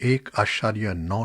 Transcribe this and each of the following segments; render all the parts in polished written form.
$1.9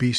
20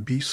20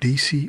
DC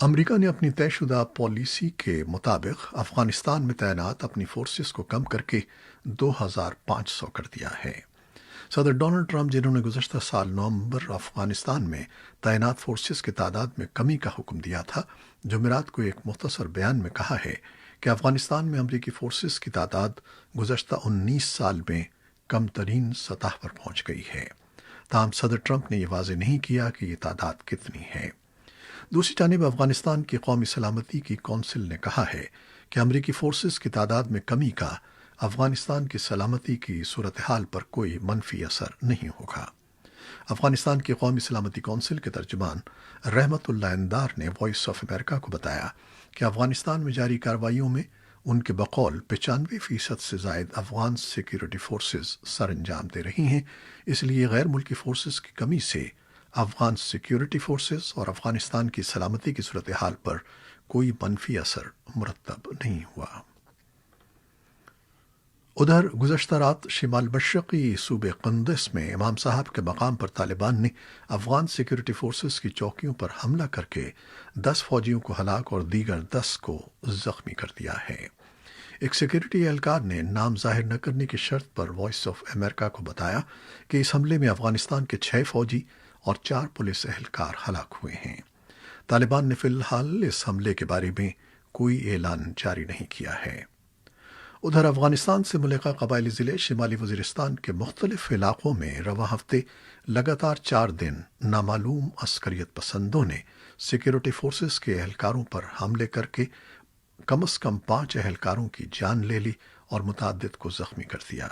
امریکہ نے اپنی طے شدہ پالیسی کے مطابق افغانستان میں تعینات اپنی فورسز کو کم کر کے 2500 کر دیا ہے۔ صدر ڈونلڈ ٹرمپ، جنہوں نے گزشتہ سال نومبر افغانستان میں تعینات فورسز کی تعداد میں کمی کا حکم دیا تھا، جمعرات کو ایک مختصر بیان میں کہا ہے کہ افغانستان میں امریکی فورسز کی تعداد گزشتہ 19 سال میں کم ترین سطح پر پہنچ گئی ہے۔ تاہم صدر ٹرمپ نے یہ واضح نہیں کیا کہ یہ تعداد کتنی ہے۔ دوسری جانب افغانستان کی قومی سلامتی کی کونسل نے کہا ہے کہ امریکی فورسز کی تعداد میں کمی کا افغانستان کی سلامتی کی صورتحال پر کوئی منفی اثر نہیں ہوگا۔ افغانستان کی قومی سلامتی کونسل کے ترجمان رحمت اللہ اندار نے وائس آف امریکہ کو بتایا کہ افغانستان میں جاری کارروائیوں میں ان کے بقول 95% سے زائد افغان سیکیورٹی فورسز سر انجام دے رہی ہیں، اس لیے غیر ملکی فورسز کی کمی سے افغان سیکیورٹی فورسز اور افغانستان کی سلامتی کی صورتحال پر کوئی منفی اثر مرتب نہیں ہوا۔ ادھر گزشتہ رات شمال مشرقی صوبے قندس میں امام صاحب کے مقام پر طالبان نے افغان سیکیورٹی فورسز کی چوکیوں پر حملہ کر کے 10 فوجیوں کو ہلاک اور دیگر 10 کو زخمی کر دیا ہے۔ ایک سیکیورٹی اہلکار نے نام ظاہر نہ کرنے کی شرط پر وائس آف امریکہ کو بتایا کہ اس حملے میں افغانستان کے 6 فوجی اور 4 پولیس اہلکار ہلاک ہوئے ہیں۔ طالبان نے فی الحال اس حملے کے بارے میں کوئی اعلان جاری نہیں کیا ہے۔ ادھر افغانستان سے ملحقہ قبائلی ضلع شمالی وزیرستان کے مختلف علاقوں میں رواں ہفتے لگاتار 4 دن نامعلوم عسکریت پسندوں نے سیکیورٹی فورسز کے اہلکاروں پر حملے کر کے کم از کم 5 اہلکاروں کی جان لے لی اور متعدد کو زخمی کر دیا۔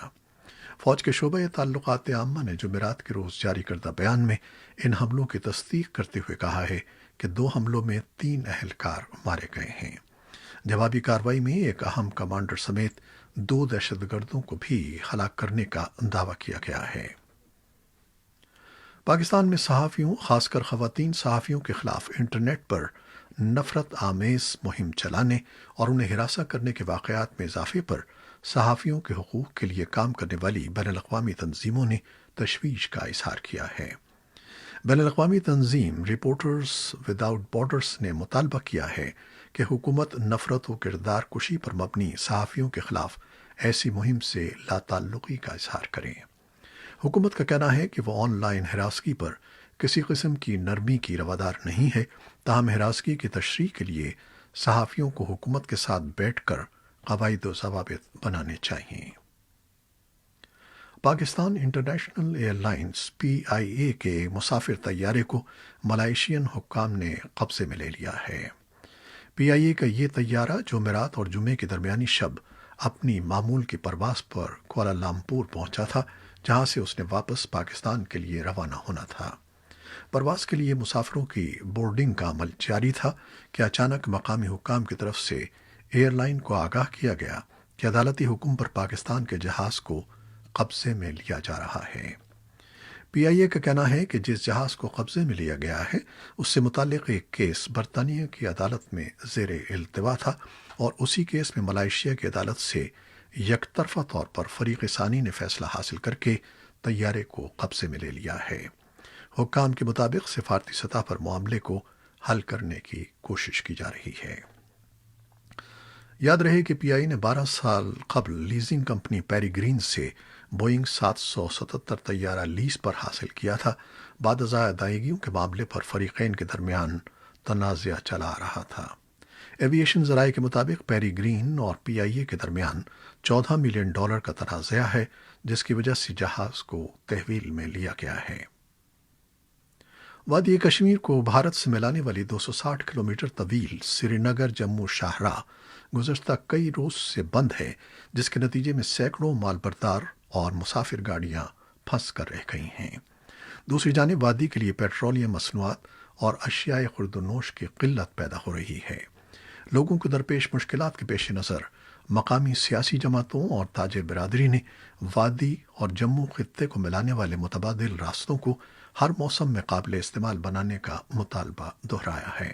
فوج کے شعبہ تعلقات عامہ نے جمعرات کے روز جاری کردہ بیان میں ان حملوں کی تصدیق کرتے ہوئے کہا ہے کہ 2 حملوں میں 3 اہلکار مارے گئے ہیں۔ جوابی کارروائی میں ایک اہم کمانڈر سمیت 2 دہشت گردوں کو بھی ہلاک کرنے کا دعویٰ کیا گیا ہے۔ پاکستان میں صحافیوں، خاص کر خواتین صحافیوں کے خلاف انٹرنیٹ پر نفرت آمیز مہم چلانے اور انہیں ہراساں کرنے کے واقعات میں اضافے پر صحافیوں کے حقوق کے لیے کام کرنے والی بین الاقوامی تنظیموں نے تشویش کا اظہار کیا ہے۔ بین الاقوامی تنظیم رپورٹرز وداؤٹ بارڈرز نے مطالبہ کیا ہے کہ حکومت نفرت و کردار کشی پر مبنی صحافیوں کے خلاف ایسی مہم سے لا تعلقی کا اظہار کریں۔ حکومت کا کہنا ہے کہ وہ آن لائن ہراسگی پر کسی قسم کی نرمی کی روادار نہیں ہے، تاہم ہراسگی کی تشریح کے لیے صحافیوں کو حکومت کے ساتھ بیٹھ کر قواعد و ضوابط بنانے چاہیے۔ Pakistan international air lines PIA کے مسافر طیارے کو ملائیشین حکام نے قبضے میں لے لیا ہے۔ PIA کا یہ طیارہ جمعرات اور جمعے کے درمیانی شب اپنی معمول کی پرواز پر کوالالمپور پہنچا تھا، جہاں سے اس نے واپس پاکستان کے لیے روانہ ہونا تھا۔ پرواز کے لیے مسافروں کی بورڈنگ کا عمل جاری تھا کہ اچانک مقامی حکام کی طرف سے ایئر لائن کو آگاہ کیا گیا کہ عدالتی حکم پر پاکستان کے جہاز کو قبضے میں لیا جا رہا ہے۔ PIA کا کہنا ہے کہ جس جہاز کو قبضے میں لیا گیا ہے اس سے متعلق ایک کیس برطانیہ کی عدالت میں زیر التوا تھا اور اسی کیس میں ملائیشیا کی عدالت سے یک طرفہ طور پر فریق ثانی نے فیصلہ حاصل کر کے طیارے کو قبضے میں لے لیا ہے۔ حکام کے مطابق سفارتی سطح پر معاملے کو حل کرنے کی کوشش کی جا رہی ہے۔ یاد رہے کہ PIA نے 12 سال قبل لیزنگ کمپنی پیری گرین سے بوئنگ 777 طیارہ لیز پر حاصل کیا تھا۔ بعد ازاں ادائیگیوں کے معاملے پر فریقین کے درمیان تنازع چلا آ رہا تھا۔ ایویشن ذرائع کے مطابق پیری گرین اور PIA کے درمیان $14 ملین کا تنازع ہے، جس کی وجہ سے جہاز کو تحویل میں لیا گیا ہے۔ وادی کشمیر کو بھارت سے ملانے والی 260 کلومیٹر طویل سری نگر جموں شاہراہ گزشتہ کئی روز سے بند ہے، جس کے نتیجے میں سینکڑوں مال بردار اور مسافر گاڑیاں پھنس کر رہ گئی ہیں۔ دوسری جانب وادی کے لیے پیٹرولیم مصنوعات اور اشیاء خورد و نوش کی قلت پیدا ہو رہی ہے۔ لوگوں کو درپیش مشکلات کے پیش نظر مقامی سیاسی جماعتوں اور تاجر برادری نے وادی اور جموں خطے کو ملانے والے متبادل راستوں کو ہر موسم میں قابل استعمال بنانے کا مطالبہ دہرایا ہے۔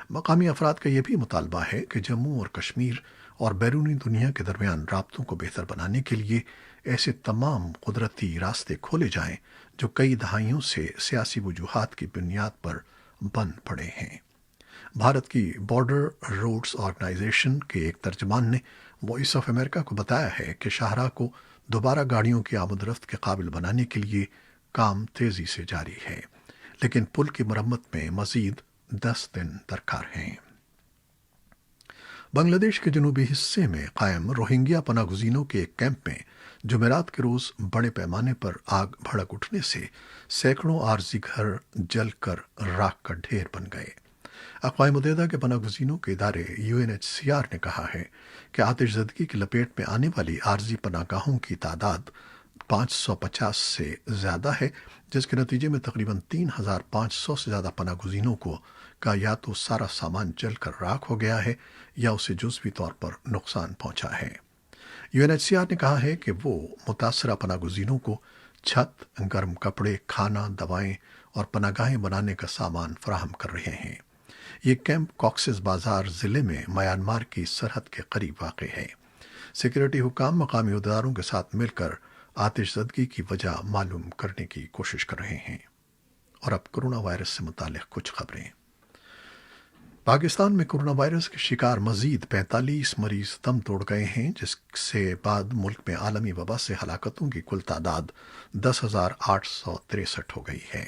مقامی افراد کا یہ بھی مطالبہ ہے کہ جموں اور کشمیر اور بیرونی دنیا کے درمیان رابطوں کو بہتر بنانے کے لیے ایسے تمام قدرتی راستے کھولے جائیں جو کئی دہائیوں سے سیاسی وجوہات کی بنیاد پر بند پڑے ہیں۔ بھارت کی بارڈر روڈز آرگنائزیشن کے ایک ترجمان نے وائس آف امریکہ کو بتایا ہے کہ شاہراہ کو دوبارہ گاڑیوں کی آمد رفت کے قابل بنانے کے لیے کام تیزی سے جاری ہے، لیکن پل کی مرمت میں مزید 10 دن درکار ہیں۔ بنگلہ دیش کے جنوبی حصے میں قائم روہنگیا پناہ گزینوں کے ایک کیمپ میں جمعرات کے روز بڑے پیمانے پر آگ بھڑک اٹھنے سے سینکڑوں عارضی گھر جل کر راکھ کا ڈھیر بن گئے۔ اقوام متحدہ کے پناہ گزینوں کے ادارے UNHCR نے کہا ہے کہ آتش زدگی کی لپیٹ میں آنے والی عارضی پناہ گاہوں کی تعداد 550 سے زیادہ ہے، جس کے نتیجے میں تقریباً 3500 سے زیادہ پناہ گزینوں کا یا تو سارا سامان جل کر راکھ ہو گیا ہے یا اسے جزوی طور پر نقصان پہنچا ہے۔ UNHCR نے کہا ہے کہ وہ متاثرہ پناہ گزینوں کو چھت، گرم کپڑے، کھانا، دوائیں اور پناہ گاہیں بنانے کا سامان فراہم کر رہے ہیں۔ یہ کیمپ کوکسز بازار ضلع میں میانمار کی سرحد کے قریب واقع ہے۔ سیکورٹی حکام مقامی اداروں کے ساتھ مل کر آتش زدگی کی وجہ معلوم کرنے کی کوشش کر رہے ہیں۔ اور اب کورونا وائرس سے متعلق کچھ خبریں۔ پاکستان میں کورونا وائرس کے شکار مزید 45 مریض دم توڑ گئے ہیں، جس سے بعد ملک میں عالمی وبا سے ہلاکتوں کی کل تعداد 10,863 ہو گئی ہے۔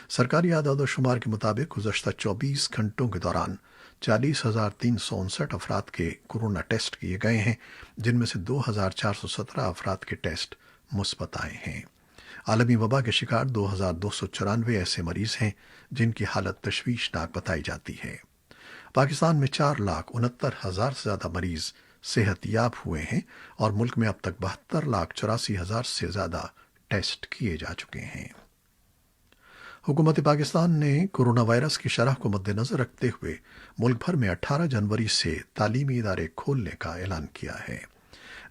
سرکاری اعداد و شمار کے مطابق گزشتہ 24 گھنٹوں کے دوران 40,359 افراد کے کورونا ٹیسٹ کیے گئے ہیں، جن میں سے 2,417 افراد کے ٹیسٹ مثبت آئے ہیں۔ عالمی وبا کے شکار 2,294 ایسے مریض ہیں جن کی حالت تشویشناک بتائی جاتی ہے۔ پاکستان میں 4,69,000 سے زیادہ مریض صحت یاب ہوئے ہیں اور ملک میں اب تک 72,84,000 سے زیادہ ٹیسٹ کیے جا چکے ہیں۔ حکومت پاکستان نے کورونا وائرس کی شرح کو مد نظر رکھتے ہوئے ملک بھر میں 18 جنوری سے تعلیمی ادارے کھولنے کا اعلان کیا ہے۔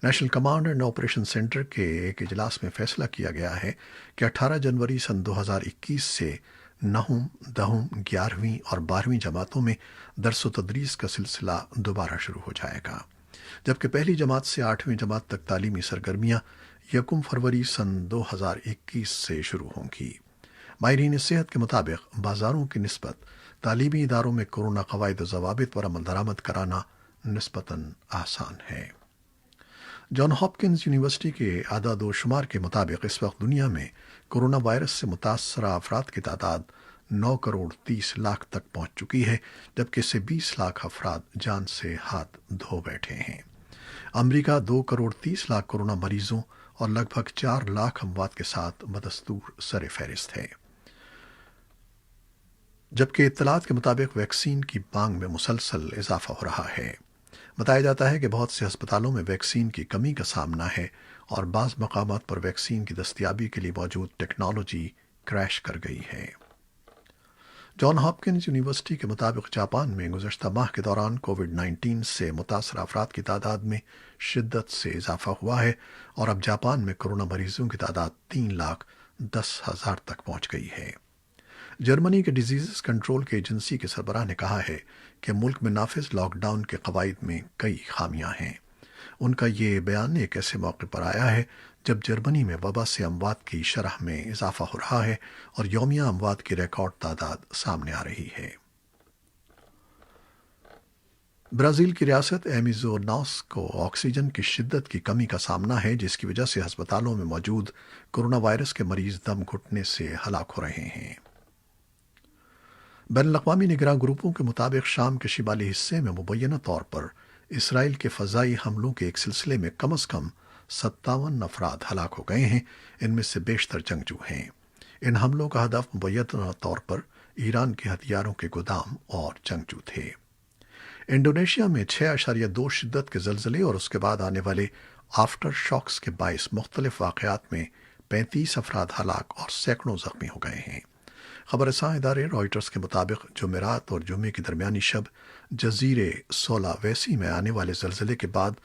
National command and operation centre کے ایک اجلاس میں فیصلہ کیا گیا ہے کہ 18 جنوری سن 2021 سے 9، 10، 11ویں اور 12ویں جماعتوں میں درس و تدریس کا سلسلہ دوبارہ شروع ہو جائے گا، جبکہ پہلی جماعت سے 8ویں جماعت تک تعلیمی سرگرمیاں 1 فروری سن 2021 سے شروع ہوں گی۔ ماہرین صحت کے مطابق بازاروں کی نسبت تعلیمی اداروں میں کورونا قواعد و ضوابط پر عمل درآمد کرانا نسبتاً آسان ہے۔ جان ہاپکنز یونیورسٹی کے اعداد و شمار کے مطابق اس وقت دنیا میں کورونا وائرس سے متاثرہ افراد کی تعداد 9,30,00,000 تک پہنچ چکی ہے، جبکہ اس سے 20 لاکھ افراد جان سے ہاتھ دھو بیٹھے ہیں۔ امریکہ 2,30,00,000 کورونا مریضوں اور لگ بھگ 4 لاکھ اموات کے ساتھ بدستور سر فہرست ہے، جبکہ اطلاعات کے مطابق ویکسین کی مانگ میں مسلسل اضافہ ہو رہا ہے۔ بتایا جاتا ہے کہ بہت سے ہسپتالوں میں ویکسین کی کمی کا سامنا ہے اور بعض مقامات پر ویکسین کی دستیابی کے لیے موجود ٹیکنالوجی کریش کر گئی ہے۔ جان ہاپکنز یونیورسٹی کے مطابق جاپان میں گزشتہ ماہ کے دوران کووڈ-19 سے متاثرہ افراد کی تعداد میں شدت سے اضافہ ہوا ہے اور اب جاپان میں کورونا مریضوں کی تعداد 3,10,000 تک پہنچ گئی ہے۔ جرمنی کے ڈیزیزز کنٹرول کی ایجنسی کے سربراہ نے کہا ہے کہ ملک میں نافذ لاک ڈاؤن کے قواعد میں کئی خامیاں ہیں۔ ان کا یہ بیان ایک ایسے موقع پر آیا ہے جب جرمنی میں وبا سے اموات کی شرح میں اضافہ ہو رہا ہے اور یومیہ اموات کی ریکارڈ تعداد سامنے آ رہی ہے۔ برازیل کی ریاست ایمیزوناس کو آکسیجن کی شدت کی کمی کا سامنا ہے، جس کی وجہ سے ہسپتالوں میں موجود کورونا وائرس کے مریض دم گھٹنے سے ہلاک ہو رہے ہیں۔ بین الاقوامی نگراں گروپوں کے مطابق شام کے شمالی حصے میں مبینہ طور پر اسرائیل کے فضائی حملوں کے ایک سلسلے میں کم از کم 57 افراد ہلاک ہو گئے ہیں، ان میں سے بیشتر جنگجو ہیں۔ ان حملوں کا ہدف مبینہ طور پر ایران کے ہتھیاروں کے گودام اور جنگجو تھے۔ انڈونیشیا میں 6.2 شدت کے زلزلے اور اس کے بعد آنے والے آفٹر شاکس کے باعث مختلف واقعات میں 35 افراد ہلاک اور سینکڑوں زخمی ہو گئے ہیں۔ خبر رساں ادارے رائٹرز کے مطابق جمعرات اور جمعے کی درمیانی شب جزیرے سولاویسی میں آنے والے زلزلے کے بعد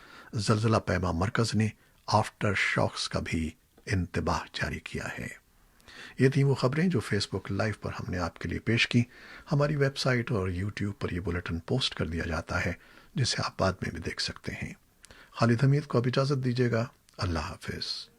زلزلہ پیما مرکز نے آفٹر شاکس کا بھی انتباہ جاری کیا ہے۔ یہ تھیں وہ خبریں جو فیس بک لائیو پر ہم نے آپ کے لیے پیش کی۔ ہماری ویب سائٹ اور یوٹیوب پر یہ بلیٹن پوسٹ کر دیا جاتا ہے، جسے آپ بعد میں بھی دیکھ سکتے ہیں۔ خالد حمید کو اب اجازت دیجیے گا۔ اللہ حافظ۔